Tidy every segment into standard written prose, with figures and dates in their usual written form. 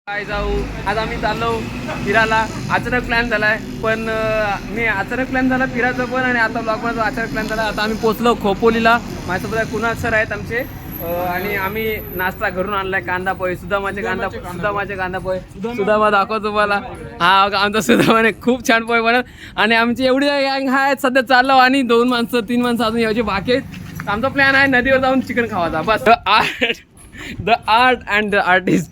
काय जाऊ आज आम्ही चाललो फिरायला. अचानक प्लॅन झालाय पण अचानक प्लॅन झाला फिरायचं पण आणि आता ब्लॉगमध्ये अचानक प्लॅन झाला. आता आम्ही पोहोचलो खोपोलीला. माझ्यासोबत कुणाल सर आहेत आमचे आणि आम्ही नाश्ता घरून आणलाय कांदा पोहे. सुदामाचे कांदा पोहे. सुदामा दाखवतो तुम्हाला. हा आमचा सुदामाने खूप छान पोहे बनत आणि आमची एवढी गँग आहेत सध्या चाललो आणि 2 माणसं 3 माणसं अजून यायची बाकी आहेत. आमचा प्लॅन आहे नदीवर जाऊन चिकन खावायचा बस. The art and the artist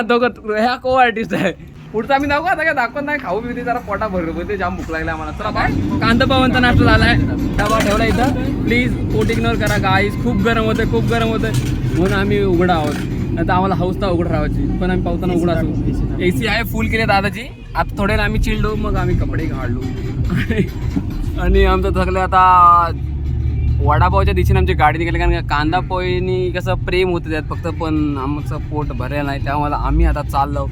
दोघं ह्या को आर्टिस्ट आहे. पुढचं आम्ही दाखवू आता काय दाखवत नाही. खाऊ पिऊ जरा पोटा भरलं ते जाम भूक लागला आम्हाला. चला बाय. कांदा पावांचा नाश्ता झालाय. डबा ठेवला इथं. प्लीज पोट इग्नोर करा गाईस. खूप गरम होतं म्हणून आम्ही उघडा आहोत. आता आम्हाला हाऊस ना उघड राहायची पण आम्ही पावताना उघडा असू. AC आहे फुल केली दादाची. आता थोडे आम्ही चिल्डो मग आम्ही कपडे काढलो आणि आमचं थकलं आता. वडापावच्या दिशेने आमची गाडी निघाली कारण कांदा पोहेनी कसं प्रेम होतं त्यात फक्त पण आमचं पोट भरेल नाही त्यामुळे आम्ही आता चाललो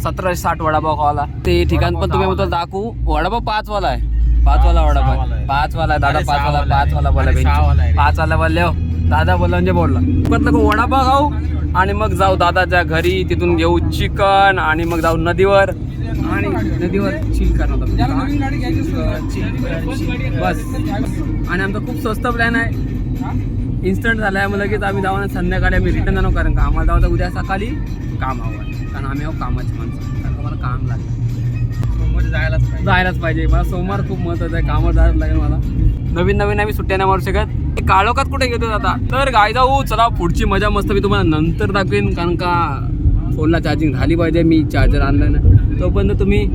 1760 वडापाव खावाला. ते ठिकाण पण तुम्ही म्हणतो दाखवू. वडापाव 5 वाला आहे. 5 वाला वडापाव 5 वाला आहे दादा. 5 वाला बोला 5 वाला बोलले हो दादा बोलला म्हणजे बोलला. म्हटलं वडापाव खाऊ आणि मग जाऊ दादाच्या घरी. तिथून घेऊ चिकन आणि मग जाऊ नदीवर आणि नदीवर चिल करणार बस. आणि आमचा खूप स्वस्त प्लॅन आहे. इन्स्टंट झाला आहे. मग लगेच आम्ही जाऊ संध्याकाळी आम्ही रिटर्न जाणं कारण का आम्हाला जाऊ उद्या सकाळी काम हवं कारण आम्ही कामाची माणसं कारण का मला काम लागलं. सोमवारी जायलाच पाहिजे. मला सोमवार खूप महत्त्वाचं आहे. कामावर जायला लागेल मला. नवीन आम्ही सुट्ट्या नाही मारू शकत. काळोखात कुठे घेतो आता तर गाय जाऊ. चला पुढची मजा मस्त मी तुम्हाला नंतर दाखवेन कारण का फोनला चार्जिंग झाली पाहिजे. मी चार्जर आणलं ना तोपर्यंत तुम्ही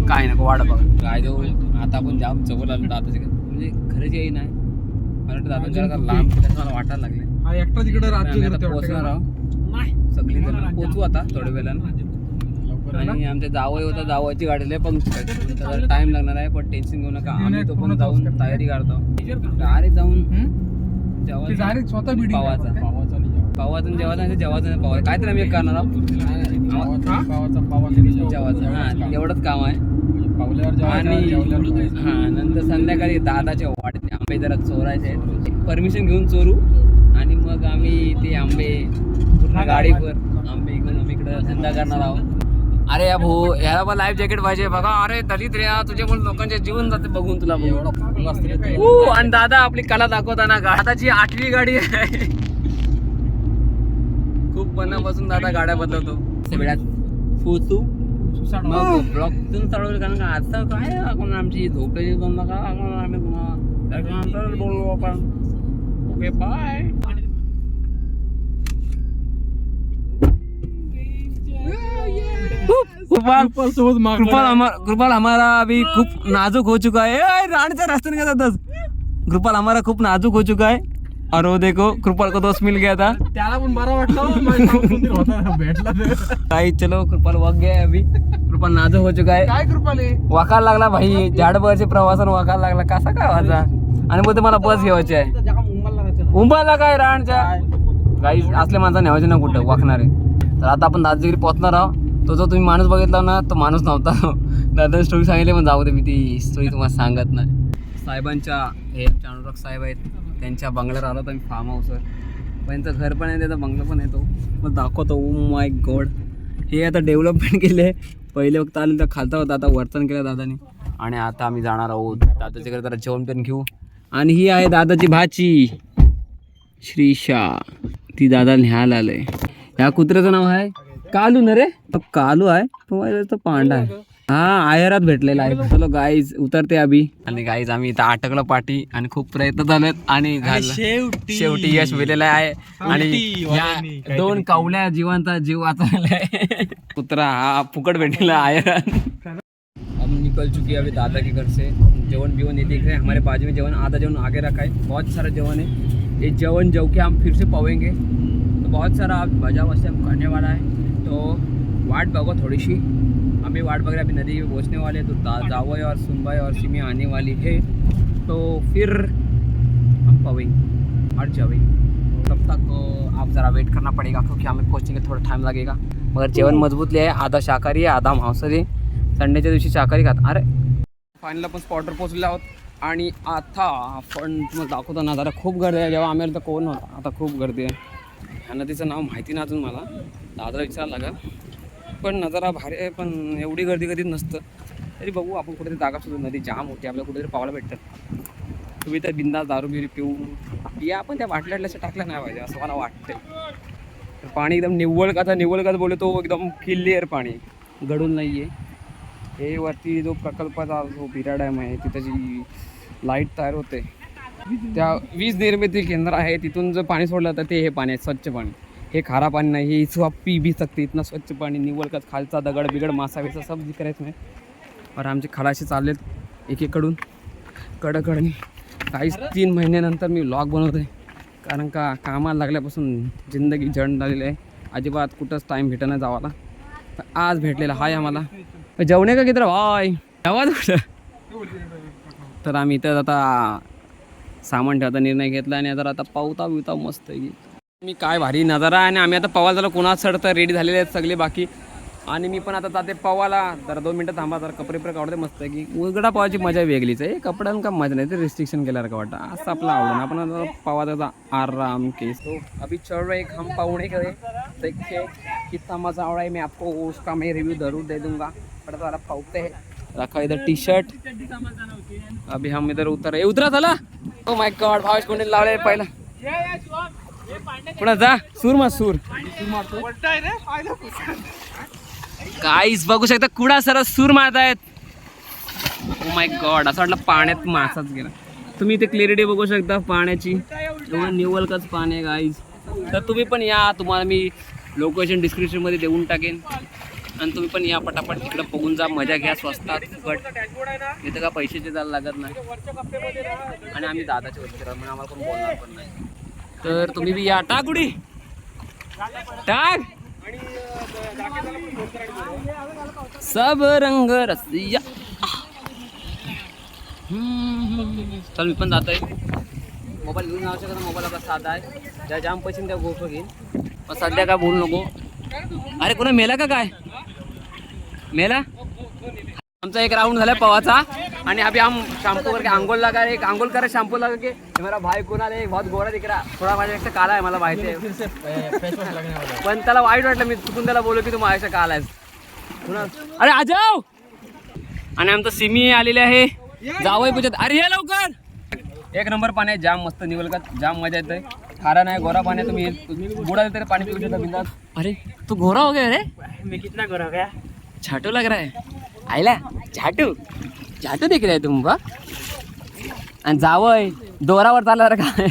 काय नको वाट बघा. काय जाऊ आता आपण जाम जवळ आलो दादाच्या म्हणजे खरंच येई नाही मला वाटतं दादा लांब मला वाटायला लागले. एकटा तिकडे पोहोचणार आहोत सगळी जण पोहोचू आता थोड्या वेळानं. आणि आमच्या जावई होता जावयाची गाडीला पण टाइम लागणार आहे पण टेन्शन घेऊ नका. आम्ही तो पण जाऊन तयारी करतो डायरेक्ट जाऊन पावाचं जेवायचं पावा काहीतरी आम्ही करणार आहोत. जेवायचं हां एवढंच काम आहे. आणि हां नंतर संध्याकाळी दादाच्या वाडीतले आंबे जरा चोरायचे आहेत. परमिशन घेऊन चोरू आणि मग आम्ही ते आंबे पूर्ण गाडीवर आंबे घेऊन आम्ही इकडं धंदा करणार आहोत. अरे या भाऊ ह्याला पण लाईफ जॅकेट पाहिजे बघा. अरे दलित रे तुझ्यामुळे लोकांचे जीवन जाते बघून तुला बघून. आणि दादा आपली कला दाखवताना दादाची 8वी गाडी आहे. खूप मनापासून दादा गाड्या बदलवतो. वेळात पोचू मग ब्लॉकतून चालवलं कारण का आता काय आपण आमची झोपेची बंद का आम्ही त्याच्यानंतर बोलू आपण. Okay bye. कृपाल हमारा अभी खूप नाजुक हो चुका है. राणीचा रास्ता नहीं जाता. कृपाल हमारा खूप नाजुक हो चुका है और वो देखो कृपाल को दोस्त मिल गया था. त्याला पण बरा वाटलं भेटला भाई चलो कृपाल वग गया अभी. कृपाल नाजुक हो चुका है. काय कृपाले वाकायला लागला भाई. झाडभरच्या प्रवासानं वाकायला लागला. कसा काय व्हायचा आणि मग मला बस घ्यायची आहे. उंबाला काय राणच्या काही असल्या माणसाने न्यायचे ना कुठं वाकणारे. तर आता आपण दादागिरी पोहोचणार आहोत. तो जो तुम्ही माणूस बघितला ना तो माणूस नव्हता. दादा स्टोरी सांगितली पण जाऊ दे मी ती स्टोरी तुम्हाला सांगत नाही. साहेबांच्या हे अनुराग साहेब आहेत त्यांच्या बंगल्यावर आलो तर मी फार्म हाऊसवर. पण त्यांचं घर पण आहे त्याचा बंगला पण आहे. तो मग दाखवतो. ओ माय गॉड हे आता डेव्हलपमेंट केले. पहिले वक्त आले तर खालता होता आता वर्तन केलं दादानी. आणि आता आम्ही जाणार आहोत दादाच्या घरी जरा जेवण पण घेऊ. आणि ही आहे दादाची भाची श्रीषा. ती दादा न्यायला आलंय. ह्या कुत्र्याचं नाव आहे कालू ना रे. कालू आहे तो पांडा आहे. हा आयरात भेटलेला आहे. चलो गाईज उतरते अभि. आणि गाईज आम्ही इथं अटकलो पाठी आणि खूप प्रयत्न झालेत आणि शेवटी यश मिळालेलं आहे. आणि या 2 कावल्या जीवांचा जीव वाचवलेला आहे. कुत्रा हा फुकट भेटलेला आयरात. हम निकल चुके अभी दादा के घर से. जवन बिवन ये देख रहे हैं हमारे बाजू में जवन आधा जवन आगे रखा है. बहुत सारा जवन है. ये जवन जो कि हम फिर से पावेंगे तो बहुत सारा मजा वैसे हम करने वाला है. तो वाट बगो थोड़ी-सी. हमें वाट बग रहे अभी नदी में पहुँचने वाले. तो जावई और सुनबाई और सिमी आने वाली है. तो फिर हम पावेंगे और जावेंगे. तब तक आप ज़रा वेट करना पड़ेगा क्योंकि हमें पहुँचने के थोड़ा टाइम लगेगा. मगर जेवण मजबूत लिया है. आधा शाकाहारी आहे आधा मांसाहारी. संडेच्या दिवशी शाकाहारी खात. अरे फायनल आपण स्पॉटवर पोहोचले आहोत. आणि आता आपण तुम्हाला दाखवतो ना जरा खूप गर्दी आहे. जेव्हा आम्ही तर कोण होता आता खूप गर्दी आहे. ह्या नदीचं नाव माहिती नाही अजून मला. दादाला विचारायला लागेल. पण नजारा भारी आहे, पण एवढी गर्दी कधीच नसतं. तरी बघू आपण कुठेतरी जागा शोधू, नदी जाम होती आपल्याला कुठेतरी पावायला भेटतात. तुम्ही तर बिंदास दारू बिरू पिऊ या, पण त्या बाटल्यातल्या टाकल्या नाही पाहिजे असं मला वाटतंय. पाणी एकदम निव्वळ का बोलतो, एकदम क्लिअर पाणी, गडून नाही आहे. हे वरती जो प्रकल्पाचा जो बिरा डॅम आहे तिथं जी लाईट तयार होते, त्या वीज निर्मिती केंद्र आहे, तिथून जर पाणी सोडलं तर ते हे पाणी आहे, स्वच्छ पाणी. हे खारा पाणी नाही, हे इसवा पी भी सकते, इतना स्वच्छ पाणी, निव्वळ खालचा दगड बिगड मासा बिसा सब करायचं नाही. और आमचे खलाशी चाललेत एकीकडून कडकडनी. काहीच 3 महिन्यानंतर मी व्लॉग बनवतो आहे, कारण का कामाला लागल्यापासून जिंदगी जण झालेली आहे. अजिबात कुठंच टाईम भेटणं जावाला, आज भेटलेला हाय आम्हाला. जेवणे का किती भाय आवाज कुठं. तर आम्ही इथं आता सामान ठेवता निर्णय घेतला आणि आता पावता बिवता मस्त आहे. मी काय भारी नजारा. आणि आम्ही आता पवायला झालो, कोणाच सड तर रेडी झालेले आहेत सगळे बाकी. आणि मी पण आता जाते पवाला. जरा 2 मिनटं थांबा, जरा कपडे काढते मस्त आहे की. उघडा पावाची मजा वेगळीच आहे. कपड्यानं का मजा नाही, ते रिस्ट्रिक्शन केल्यावर का वाटतं असं आपलं आवडून आपण आता पवा त्याचा आराम केस. तो अभी चल रहे हम पवने करे, देखिए कितना मजा आ रहा है. मैं आपको उसका मैं रिव्यू जरूर दे दूंगा. बड़ा सारा पावते है, रखा इधर टी शर्ट. अभी हम इधर उतरा झाला. ओ माय गॉड, भावेश कोणी लावले पहिला पुन्हा जा सूर मा सूर. काहीच बघू शकता कुडा सरस सूर मारत आहेत. ओ माय गॉड, असं वाटलं पाण्यात मासाच गेला. तुम्ही इथे क्लिअरिटी बघू शकता पाण्याची, एवढं निव्वळकच पाणी आहे गाईज. तर तुम्ही पण या, तुम्हाला मी लोकेशन डिस्क्रिप्शनमध्ये देऊन टाकेन. आणि तुम्ही पण या पटापट इकडं बघून जा, मजा घ्या स्वस्तात. बट इथं का पैशाचे जायला लागत नाही. आणि आम्ही दादाच्या वरती राहतो, आम्हाला कोण बोलणार पण नाही. तर तुम्ही बी या. टाक उडी टाक. सब रंग रसिया. चल मी पण जात आहे. मोबाईल घेऊन जाऊ शकत, मोबाईल आपला साधा आहे. ज्या जाम पैसे त्या गोष्ट घेईन, पण सध्या काय बोलू नको. अरे कोणा मेला का काय मेला. आमचा एक राउंड झाला पवाचा. आणि अभी हम शैम्पू करके अंगोल लगा रहे. एक अंगोल करे शैम्पू लगा के. मेरा भाई कोणा रे बहुत गोरा दिख रहा, थोडा माझ्यापेक्षा काला आहे, मला माहिती आहे. पण त्याला वाईट वाटलं, मी चुकून त्याला बोललो की तू माझ्यापेक्षा काला आहेस. अरे आ जाओ. आणि आमचं सिमी आलेले आहे, जावई पूजत. अरे ये लवकर. 1 नंबर पाणी आहे, जाम मस्त निवलकत, जाम मजा येते. खारा नाही, गोरा पाणी आहे. तुम्ही बुडा तरी पाणी पिऊ शकता बिंदास. अरे तू गोरा हो गया रे. मैं कितना गोरा हो गया. छाटू लग रहा है. आईला झाटू झाटू दिख रहा है तुम बा. आणि जावय दोरावर चालला रे काय.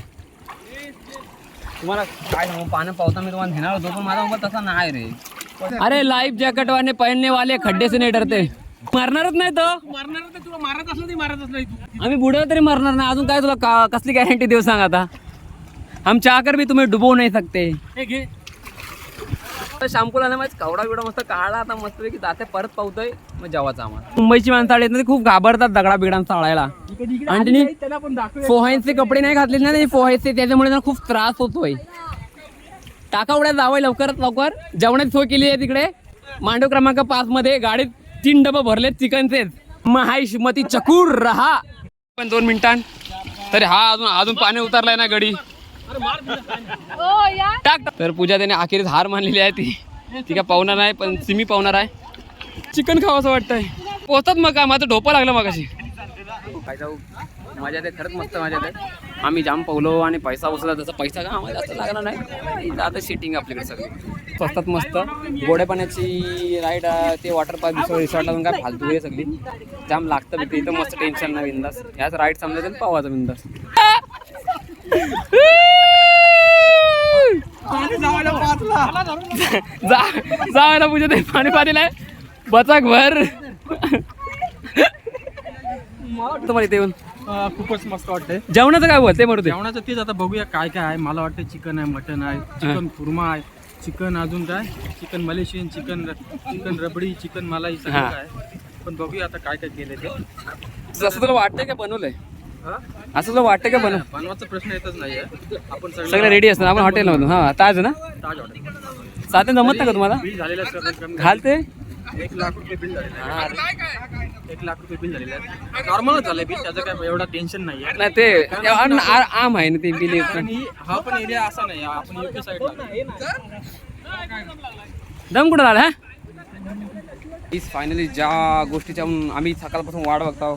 तुम्हाला काय सांगू, पाणी पावता मी तुम्हाला घेणार होतो, पण माझा मोबाईल तसा नाही रे. अरे लाइफ जॅकेट वाले पहनने वाले खड्डे से नाही डरते. मारणारच नाही तो. मारणार तर तुला मारत असलं तरी मारतच नाही तू. आम्ही बुडवलं तरी मारणार नाही. अजून काय तुला कसली गॅरंटी देऊ सांग आता. हम चाहकर भी तुम्हें डुबो नहीं सकते. हे घे. शॅम्पूला ना माझं कवडा बिवडा मस्त काढला. आता मस्त की जाते परत पावतोय, मग जेवायचं आम्हाला. मुंबईची माणसं आली ना, खूप घाबरतात दगडा बिगडांना चाळायला. आणि त्यांनी त्याला पण दाखव. पोहायचे कपडे नाही घातले ना, ते पोहायचे, त्याच्यामुळे ना खूप त्रास होतोय. टाका उड्या जावं लवकरात लवकर. जेवणाची सोय केली आहे तिकडे मांडव क्रमांक 5 मध्ये. गाडीत 3 डबे भरलेत चिकनचे. महाईश मती चकूर रहा. पण 2 मिनिटां तरी हा अजून पाणी उतरलाय ना गडी. टाक. तर पूजा त्याने अखेरीस हार मानलेली आहे. ती काय पावणार नाही, पण सिमी पावणार आहे. चिकन खावं असं वाटतंय. पोहतात मग का, माझं ढोपं लागलं मग अशी. काय जाऊ, मजा येते खरंच, मस्त मजा येते. आम्ही जाम पावलो आणि पैसा उचलला, तसा पैसा का आम्हाला जास्त लागणार नाही. आता सिटिंग आपल्याकडे सगळी स्वस्तात मस्त. गोड्या पाण्याची राईड, ते वॉटर पार्क रिसॉर्टला जाऊन काय फालतू आहे सगळी. जाम लागतं भेटते इथं, मस्त टेन्शन नाही, बिंदास. ह्याच राईड समजायचं पावाचा बिंदास. जावायला पूजा ते पाणी आहे बचाक भर. तुम्हाला इथे येऊन खूपच मस्त वाटतंय. जेवणाचं काय बोलते मरू. जेवणाचं तेच आता बघूया काय काय आहे. मला वाटतं चिकन आहे, मटन आहे, चिकन कुर्मा आहे, चिकन अजून काय, chicken Malaysian, chicken rabri, chicken मलाई सगळं काय. पण बघूया आता काय काय केलं ते. असं तुला वाटतंय का बनवलंय. असं तुला वाटतं का बनवायचा प्रश्न येतच नाही. आपण सगळं रेडी असतं. आपण हॉटेल मधून. हा ताज ना, ताज हॉटेल. साधे जमत ना का तुम्हाला. बिल झालेलं सर घालते 1 लाख रुपये बिल झालेलं आहे. 1 लाख रुपये बिल झालेलं आहे. नॉर्मलच झालंय बिल, त्याचं काय एवढा टेन्शन नाही आहे. नाही ते आम आहे ना ते बिल. हा पण एरिया असा नाही, आपण युके साईडला. दम कुठं झाला. फायनली ज्या गोष्टीच्या आम्ही सकाळपासून वाट बघतो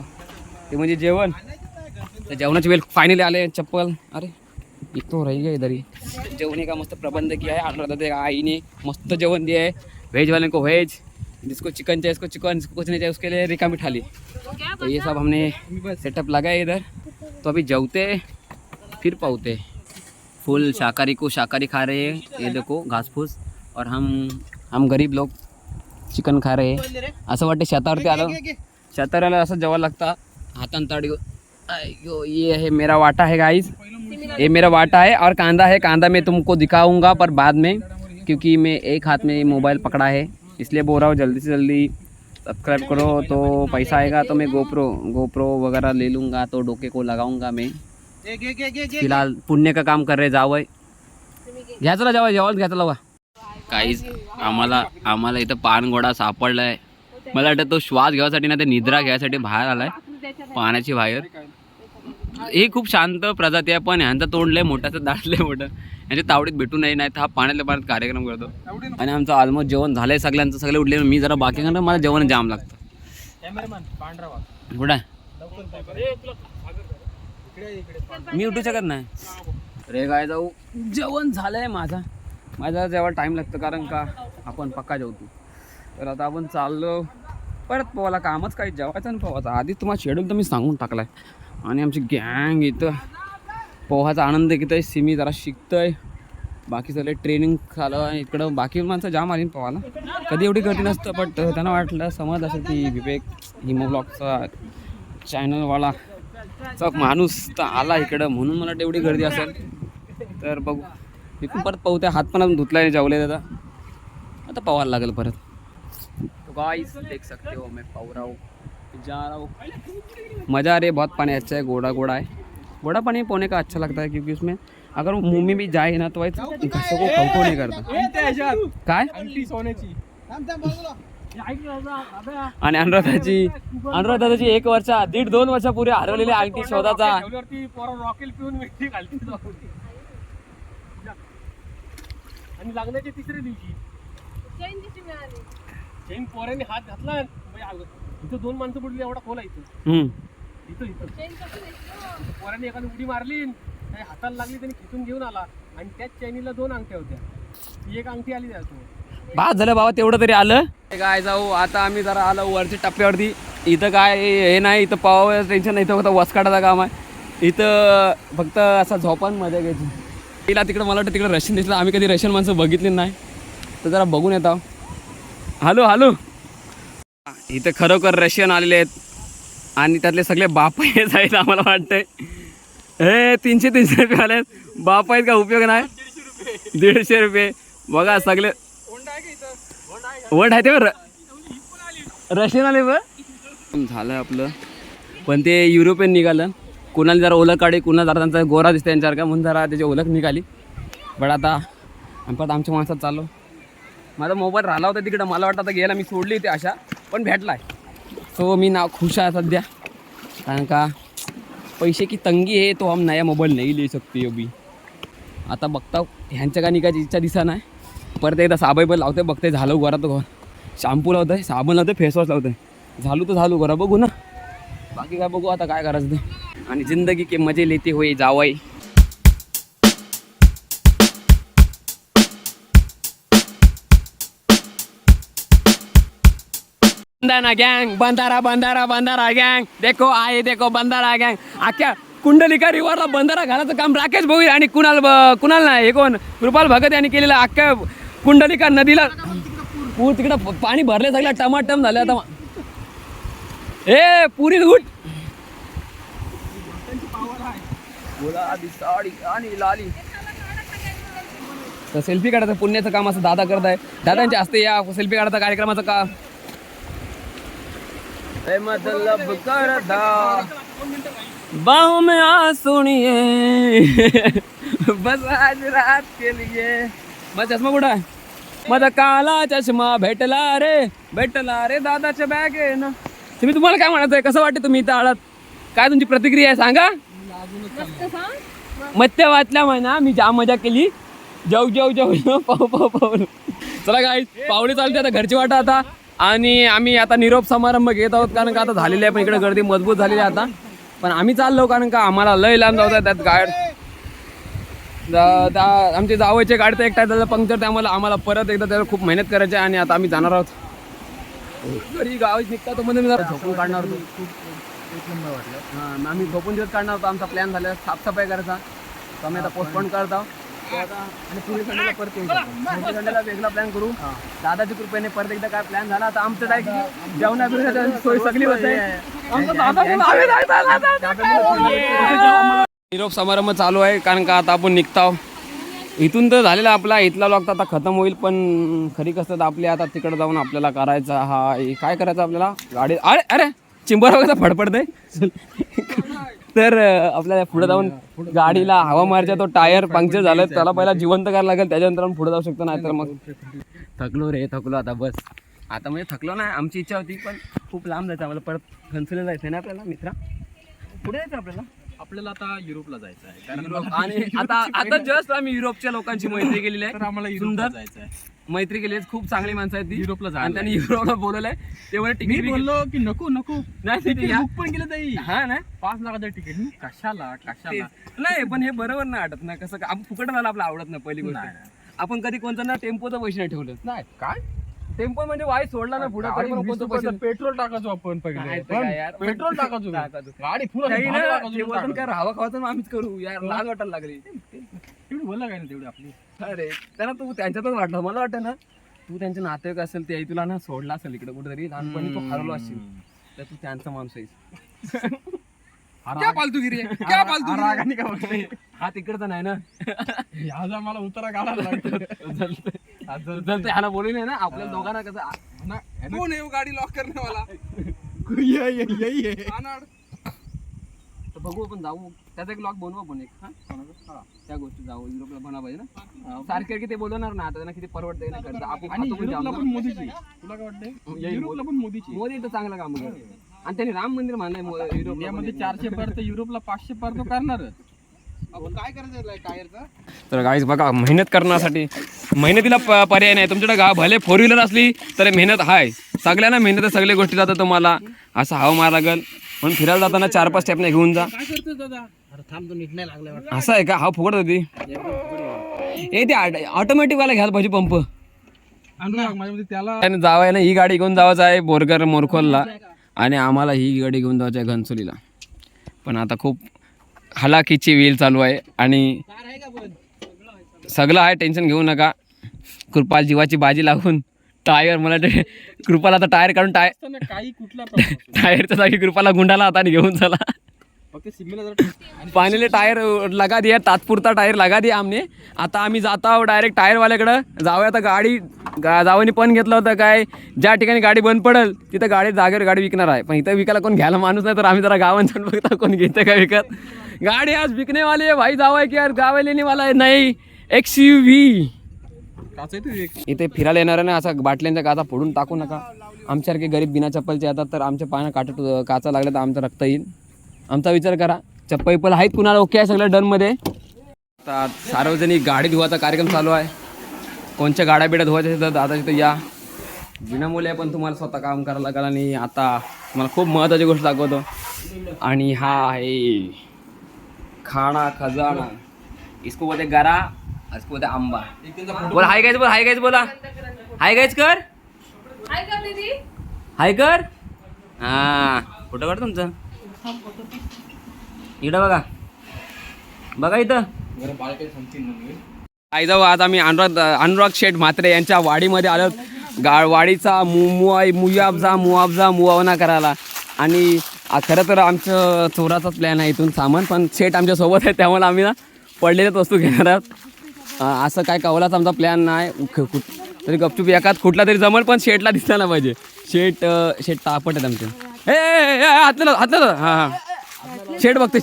ते म्हणजे जेवण. तर जेवणाची वेळ फायनली आले. चप्पल अरे इतो रही गए इधर ही. जेवण का मस्त प्रबंध किया है. अनुराधा आईने मस्त जेवण दिया है. वेज वाले को वेज, जिसको चिकन चाहिए उसको चिकन, जिसको कुछ नहीं चाहिए उसके लिए रिका मिठा ली. तो ये सब हमने सेटअप लगा है इधर. तो अभी जवते फिर पाऊते. फुल शाकाहारी को शाकाहारी खा रहे हैं, ये देखो घास फूस. और हम गरीब लोग चिकन खा रहे हैं. असं वाटतं शेतावरती आलं, शेतावरला असं जेवायला लागतं हातान ताडी. ये है मेरा वाटा है गाइस, ये मेरा वाटा है. और कांदा है, कांदा मैं तुमको दिखाऊंगा पर बाद में, क्योंकि मैं एक हाथ में मोबाइल पकड़ा है इसलिए बोल रहा हूँ जल्दी से जल्दी सब्सक्राइब करो. तो पैसा आएगा तो मैं गोप्रो वगैरह ले लूँगा, तो डोके को लगाऊंगा मैं. फिलहाल पुण्य का काम कर रहे जावं. घ्यायचं जावं जेवायला घ्यायचं लावा. काहीच आम्हाला इथं पानघोडा सापडलाय. मला वाटतं तो श्वास घ्यायसाठी ना ते निद्रा घ्यायसाठी बाहेर आलाय पाण्याची बाहेर. ही खूप शांत प्रजाती आहे, पण ह्यांचं तोंड लय मोठं, दाटलंय मोठं. यांच्या तावडीत भेटू नाही, नाही तर हा पाण्यातल्या पाण्यात कार्यक्रम करतो. आणि आमचं ऑलमोस्ट जेवण झालंय सगळ्यांचं, सगळे उठले. मी जरा बाकी करणार, मला जेवण जाम लागतं. कुठं आहे मी उठू शकत नाही रे. काय जाऊ, जेवण झालंय माझा जेव्हा टाईम लागतं, कारण का आपण पक्का जेवतो. तर आता आपण चाललो परत पोहायला. कामच काही जेवायचं आणि पोहायचं. आधी तुम्हाला शेड्यूल तर मी सांगून टाकलाय. आणि आमची गँग इथं पोहाचा आनंद घेत आहे. सिमी जरा शिकतंय, बाकी सगळे ट्रेनिंग झालं. आणि इकडं बाकी माणसं जाम आली पोहायला. कधी एवढी गर्दी नसतं, बट त्यांना वाटलं समज असेल की विवेक हिमोब्लॉगचा चॅनलवाला माणूस तर आला इकडं, म्हणून मला एवढी गर्दी असेल. तर बघू, इकडून परत पोहते. हात पण धुतलाय, जेवले दादा. आता पोहायला लागेल परत. तो गाइस देख सकते हो मैं पौ रहा हूँ, जा रहा हूँ. मज़ा आ रही है, बहुत पानी अच्छा है, गोड़ा है. गोड़ा पानी पोने का अच्छा लगता है, क्योंकि उसमें अगर मुंह में भी जाए ना तो घसों को खवखव नहीं करता. काय आणि अनुराधाची 1 वर्ष 1.5-2 वर्षापूर्वी हरवलेली अंगठी शोधाचा. आणि लग्नाच्या तिसऱ्या दिवशी चैन पोरांनी हात घातला. इथं 2 माणसं बुडली, एवढा खोला इथं. पोरांनी एखादी उडी मारली, हाताला लागली, त्यांनी खिचून घेऊन आला. आणि त्याच चैनीला 2 अंगठ्या होत्या. ती एक अंगठी आली त्यासोबत. बाद झालं बाबा, तेवढं तरी आलं. काय जाऊ, आता आम्ही जरा आलो वरच्या टप्प्यावरती. इथं काय हे नाही, इथं पावाचं टेन्शन नाही, इथं फक्त वसकाटाचं काम आहे. इथं फक्त असा झोपांमध्ये घ्यायची. तिला तिकडं मला वाटतं तिकडं रशियन दिसलं. आम्ही कधी रशियन माणसं बघितली नाही, तर जरा बघून येतो. हॅलो इथं खरोखर रशियन आलेले आहेत. आणि त्यातले सगळे बाप आहेत आम्हाला वाटतंय. हे 300 रुपये आले आहेत. बाप आहेत का, उपयोग नाही. 150 रुपये बघा सगळे. वड आहे ते रशियन आले बघ. झालं आपलं, पण ते युरोपियन निघालं. कुणाला जरा ओळख काढी, कुणाला जरा त्यांचा गोरा दिसते यांच्यासारखा, म्हणून जरा त्याची ओळख निघाली. बट आता परत आमच्या माणसात चाललो. माझा मोबाईल राहिला होता तिकडं, मला वाटतं आता गेला. मी सोडली ती आशा, पण भेटलाय. सो मी खुश आहे सध्या, कारण का पैसे की तंगी आहे, तो हम नया मोबाईल नाही ले सकते अभी. आता बघता ह्यांच्या का निघायची इच्छा दिसा नाही. परत एकदा साबण लावते, बघते झालं गोरा तो. शॅम्पू लावतंय, साबण लावते, फेसवॉश लावतंय. झालं तर झालं गोरा, बघू ना. बाकी काय बघू आता काय करायचं ते. आणि जिंदगी के मजे लेते हुए जावाई. बंदारा गँग, बंदारा गँग, देखो बंदारा गँग. अख्ख्या कुंडलिका रिव्हरला बंदारा घालायचं काम राकेश भाऊ आणि कुणाल नाही, हे कोण कृपाल भगत यांनी केलेलं. अख्ख्या कुंडलिका नदीला पूर तिकडं पाणी भरले, सगळं टमाटम झालं. आता ए पुरी उठ. गुलाबी साडी आणि लाली. तर सेल्फी काढायचं पुण्याचं काम असं दादा करत आहे. दादांच्या हस्ते या सेल्फी काढायचा कार्यक्रमाचं का मतलब करदा बाहों में आ सुनिए बस आज रात के लिए. माझा चष्मा कुठं आहे? माझा काला चष्मा भेटला रे दादाच्या बॅगेनं. तुम्ही तुम्हाला काय म्हणायचं आहे, कसं वाटतं तुम्ही इथं आलात, काय तुमची प्रतिक्रिया आहे सांगा. मत्य वाचल्या महिना मी जाम मजा केली. जाऊ पाहू. चला काय पावले चालते आता घरची वाटा. आता आणि आम्ही आता निरोप समारंभ घेत आहोत, कारण का आता झालेली आहे, पण इकडे गर्दी मजबूत झालेली आहे आता. पण आम्ही चाललो कारण का आम्हाला लय लांब जाऊ त्यात गाड आमचे जावयाचे गाडी तर एकटा झालं पंक्चर, त्यामुळे आम्हाला परत एकदा त्याला खूप मेहनत करायची आहे. आणि आता आम्ही जाणार आहोत घरी. गावात निघता तो मध्ये मी जरा झोपून काढणार होतो. हां, आम्ही झोपून दिवस काढणार होतो. आमचा प्लॅन झाला साफसफाई करायचा, तर आम्ही आता पोस्टपोन करत आहोत. आणि पुढे संडेला परत येऊ शकतो. पुढे संडेला वेगळा प्लॅन करू. दादाच्या कृपेने परत एकदा काय प्लॅन झाला तर आमचं काय जेवणाबिवण्याची सोय सगळी होते. निरोप समारंभ चालू आहे, कारण का आता आपण निघताव इथून. तर झालेला आपला इथला लॉक आता खतम होईल, पण खरी कसं आपली आता तिकडे जाऊन आपल्याला करायचा हा काय करायचं आपल्याला गाडी. अरे अरे चिंबर वगैरे फडफडते. तर आपल्याला पुढे जाऊन गाडीला हवा मारायचा, तो टायर पंक्चर झालं त्याला पहिला जिवंत करायला लागेल, त्याच्यानंतर आपण पुढे जाऊ शकतो. नाही तर मग थकलो रे थकलो आता बस. आता म्हणजे थकलो नाही, आमची इच्छा होती पण खूप लांब जायचं आम्हाला, परत घनसोलीला जायचं ना आपल्याला. मित्रा पुढे जायचं आपल्याला आता युरोपला जायचं आहे, कारण आणि आता जस्ट आम्ही युरोपच्या लोकांची मैत्री केलेली आहे. आम्हाला सुंदर जायचं आहे. मैत्री केली आहे, खूप चांगली माणसं आहेत ती. युरोपला आणि त्यांनी युरोपला बोलवलंय, तेवढे तिकीट बोललो की नको नाही बुक पण केलं ताई. हा ना 5 लाखाचं तिकीट कशाला नाही, पण हे बरोबर नाही वाटत ना. कसं आपण फुकट झालं आपलं आवडत नाही पहिली गोष्ट. आपण कधी कोणतं ना टेम्पोचं पैसे नाही ठेवलं. नाही काय टेम्पो म्हणजे वाय सोडला ना पुढे पेट्रोल टाकायचो आपण काय ते काय यार. पेट्रोल टाकायचो गाडी काही ना, ते फुल बोलून काय राहावं खावाचं आम्हीच करू यार. लाज वाटायला लागली. तेवढी बोलला काय ना तेवढी आपली. अरे त्यांना तू त्यांच्यातच वाटलं. मला वाटतं ना तू त्यांचे नातेवाईक असेल ते तुला ना सोडला असेल इकडे कुठेतरी, लहानपणी तू हरवलो असशील तर तू त्यांचा माणूस आहेस. क्या फालतूगिरी आहे, क्या फालतूगिरी आहे. हा तिकडचा नाही ना. ह्याचा मला उतारा काढायला लागतो. जर ते ह्याला बोलू नये ना आपल्या दोघांना कसं कोण आहे गाडी लॉक करणे वाला. तर बघू आपण जाऊ, त्याचा एक लॉक बनवू आपण एक. हा त्या गोष्टी जाऊ युरोपला बना पाहिजे ना. सारखे की ते बोलवणार ना आता त्यांना किती परवडते ना करता. आणि युरोपला पण मोदीची, तुला काय वाटतंय युरोपला पण मोदीची. मोदी तर चांगलं काम करतो आणि त्यांनी राम मंदिर मानलंय युरोपमध्ये 400 पार तर युरोपला 500 पार तो करणारच. आपण काय करायचं टायरचा. तर गाईज बघा, मेहनत करण्यासाठी मेहनतीला पर्याय नाही. तुमच्याकडे भले 4 व्हीलर असली तर मेहनत आहे. सगळ्यांना मेहनत सगळ्या गोष्टी जातात. तुम्हाला असं हवा मारा लागेल म्हणून फिरायला जाताना 4-5 स्टेप नाही घेऊन जा. काय करतोय दादा. अरे थांब, तो नीट नाही लागला. असं आहे का? हा फुकट होती हे ते ऑटोमॅटिक वाला घ्यायला पाहिजे पंप. माझ्यामध्ये त्याला जावाय ना ही गाडी घेऊन जावायचं आहे बोरगर मोरखोलला, आणि आम्हाला ही गाडी घेऊन जायची आहे घनसोलीला. पण आता खूप हलाखीची वेळ चालू आहे आणि सगळं आहे, टेन्शन घेऊ नका. कृपाल जीवाची बाजी लागून टायर, मला कृपाला आता टायर काढून काही कुठला टायरच्या जागी कृपाला गुंडाला हाताने घेऊन चला. पाणीले टायर लगा दिया, तात्पुरता टायर लगा दिया आमने. आता आम्ही जात आहोत डायरेक्ट टायरवाल्याकडं. जाऊया आता गाडी जावयाने पण घेतलं होतं काय, ज्या ठिकाणी गाडी बंद पडेल तिथं गाडी जागेवर गाडी विकणार आहे. पण इथं विकायला कोण घ्यायला माणूस नाही, तर आम्ही जरा गावात जाऊन बघता कोण घेतं का विकत. गाडी आज विकने वाली है भाई, जावा की यार गावा लेने वाला है नहीं XUV. इथे फिरायला येणार ना, असा बाटल्यांच्या काचा फोडून टाकू नका. आमच्यासारखे गरीब बिना चप्पलचे येतात तर आमच्या पायानं काचा लागल्या तर आमचं रक्त येईल. आमचा विचार करा. चप्पल आहेत कुणाला ओके आहे सगळं डनमध्ये. आता सार्वजनिक गाडी धुवायचा कार्यक्रम चालू आहे. कोणत्या गाड्या बिड्या धुवायच्या असेल तर दादा तिथं या, विनामूल्य पण तुम्हाला स्वतः काम करायला लागेल. आणि आता तुम्हाला खूप महत्त्वाची गोष्ट दाखवतो, आणि हा आहे खाना खजाना. इसको बोलते गरा, इसको बोलते आंबा. बोला हाय गायच, बोला हाय गायच, बोला हाय गायच कर, हाय कर. हां फोटो काढ तुमचं. इकडं बघा बघा इथं. आई जाऊ, आज आम्ही अनुराग शेठ म्हात्रे यांच्या वाडीमध्ये आलो. वाडीचा मुआवजा करायला. आणि खरं तर आमचं चोराचा प्लॅन आहे इथून सामान, पण शेठ आमच्यासोबत आहे त्यामुळे आम्ही ना पडलेल्याच वस्तू घेणार आहोत. असं काय कवलाच आमचा प्लॅन नाही. तरी गपचूप एकात कुठला तरी जमल, पण शेठला दिसला नाही पाहिजे. शेठ तापट आहेत आमचे. हातलं हां शेठ बघतोय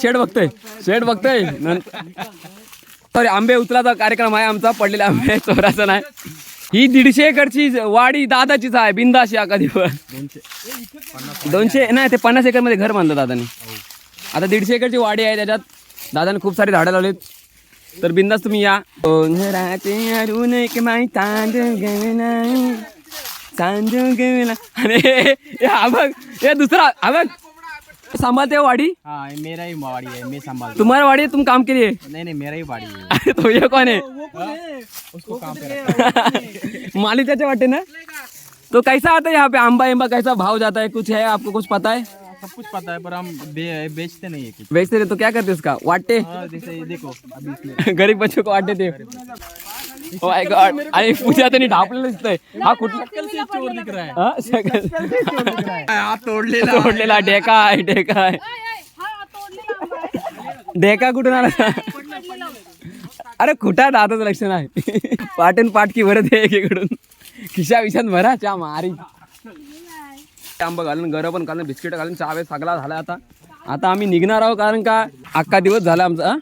सॉरी. आंबे उचलाचा कार्यक्रम आहे आमचा, पडलेले आंबे चोराचा नाही. ही 150 एकरची वाडी दादाचीच आहे, बिंदाशी कधी पण. 200 नाही, ते 50 एकरमध्ये घर बांधलं दादाने. आता 150 एकरची वाडी आहे, त्याच्यात दादाने खूप सारी झाडं लावलीत. तर बिंदास तुम्ही या. सांजू के मिला अरे हे हा बघ हे दुसरा हा बघ सांभाळते हो वाड़ी हाँ मेरा ही बाड़ी है, मैं संभाल। तुम्हारी वाड़ी है, तुम काम के लिए नहीं मेरा ही बाड़ी है। अरे तो ये कौन है उसको काम पे मालिक चाचा वाटे ना तो कैसा आता है यहाँ पे आंबा कैसा भाव जाता है कुछ है आपको कुछ पता है सब कुछ पता है, पर हम बेचते नहीं है कुछ। बेचते रहे तो क्या करते उसका वाटे हाँ, जैसे ये देखो अभी इसमें गरीब बच्चों को वाटे थे ओ माय गॉड अरे पूजा त्यांनी ढापलेलं दिसतंय हा कुठला चोर दिख रहा है। हा, सगळं. हाथ तोड़लेला तोडलेला डेका आहे डेका कुठून आला अरे कुठं दातच लक्ष नाही पाटण पाटकी भरत आहे एकीकडून खिशा विशात भरा चा मारी आंबा घालून गरं पण घालून बिस्किट घालून चहा सगळा झाला आता आम्ही निघणार आहोत कारण का अख्खा दिवस झाला आमचा